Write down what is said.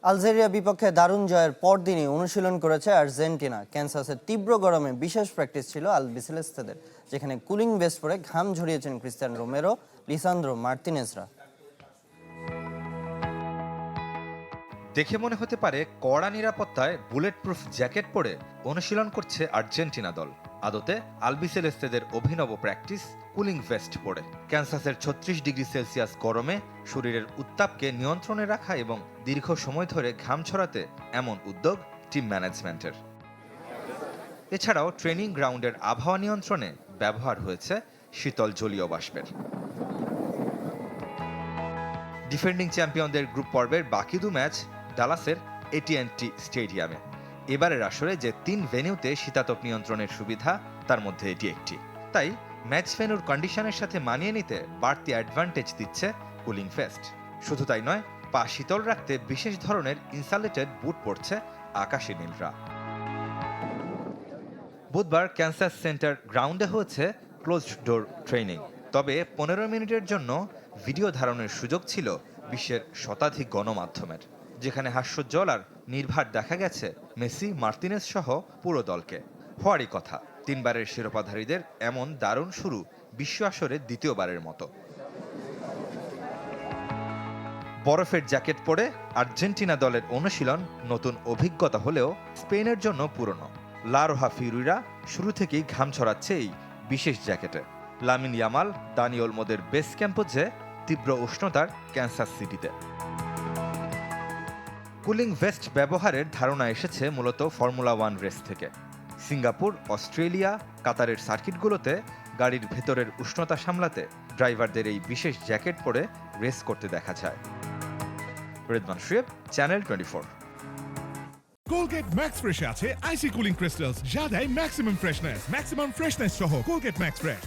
Algeria বিপক্ষে দারুণ জয়ের পরদিনই অনুশীলন করেছে আর্জেন্টিনা। ক্যানসাসের তীব্র গরমে বিশেষ প্র্যাকটিস ছিল আলবিসেলেস্তেদের, যেখানে কুলিং ভেস্ট পরে ঘাম ঝরিয়েছেন ক্রিস্টিয়ান রোমেরো, লিসান্দ্রো মার্তিনেজরা। দেখে মনে হতে পারে কড়া নিরাপত্তায় বুলেট প্রুফ জ্যাকেট পরে অনুশীলন করছে আর্জেন্টিনা দল। আদতে আলবিসেলেস্তেদের অভিনব প্র্যাকটিস কুলিং ভেস্ট পরে। ক্যানসাসের ৩৬ ডিগ্রি সেলসিয়াস গরমে শরীরের উত্তাপকে নিয়ন্ত্রণে রাখা এবং দীর্ঘ সময় ধরে ঘাম ছড়াতে এমন উদ্যোগ টিম ম্যানেজমেন্টের। এছাড়াও ট্রেনিং গ্রাউন্ডের আবহাওয়া নিয়ন্ত্রণে ব্যবহার হয়েছে শীতল জলীয় বাষ্পের। ডিফেন্ডিং চ্যাম্পিয়নদের গ্রুপ পর্বের বাকি 2 ম্যাচ ডালাসের AT&T স্টেডিয়ামে। এবারের আসরে যে 3 ভেন্যুতে শীতাতপ নিয়ন্ত্রণের সুবিধা, তার মধ্যে এটি একটি। তাই ম্যাচ ভেন্যুর কন্ডিশনের সাথে মানিয়ে নিতে বাড়তি অ্যাডভান্টেজ দিচ্ছে কুলিং ভেস্ট। শুধু তাই নয়, পা শীতল রাখতে বিশেষ ধরনের ইনসালেটেড বুট পরছে আকাশী নীলরা। বুধবার ক্যানসাস সেন্টার গ্রাউন্ডে হয়েছে ক্লোজড ডোর ট্রেনিং। তবে 15 মিনিটের জন্য ভিডিও ধারণের সুযোগ ছিল বিশ্বের শতাধিক গণমাধ্যমের, যেখানে হাস্যোজ্জ্বল আর নির্ভার দেখা গেছে মেসি, মার্তিনেজ সহ পুরো দলকে। হওয়ারই কথা, 3 বারের শিরোপাধারীদের এমন দারুণ শুরু বিশ্ব আসরে দ্বিতীয়বারের মতো। বরফের জ্যাকেট পরে আর্জেন্টিনা দলের অনুশীলন নতুন অভিজ্ঞতা হলেও স্পেনের জন্য পুরনো। লা রোহা ফিউরিরা শুরু থেকেই ঘাম ছড়াচ্ছে এই বিশেষ জ্যাকেটে। লামিন ইয়ামাল, দানি ওলমোদের বেস ক্যাম্প হচ্ছে তীব্র উষ্ণতার ক্যানসাস সিটিতে। কুলিং ভেস্ট ব্যবহারের ধারণা এসেছে মূলত ফর্মুলা 1 রেস থেকে। সিঙ্গাপুর, অস্ট্রেলিয়া, কাতারের সার্কিটগুলোতে গাড়ির ভেতরের উষ্ণতা সামলাতে ড্রাইভারদের এই বিশেষ জ্যাকেট পরে রেস করতে দেখা যায়। রেদমান শুয়েব, চ্যানেল 24। কোলগেট ম্যাক্স ফ্রেশে আছে আইসি কুলিং ক্রিস্টালস, যা দেয় ম্যাক্সিমাম ফ্রেশনেস সহ কোলগেট ম্যাক্স ফ্রেশ।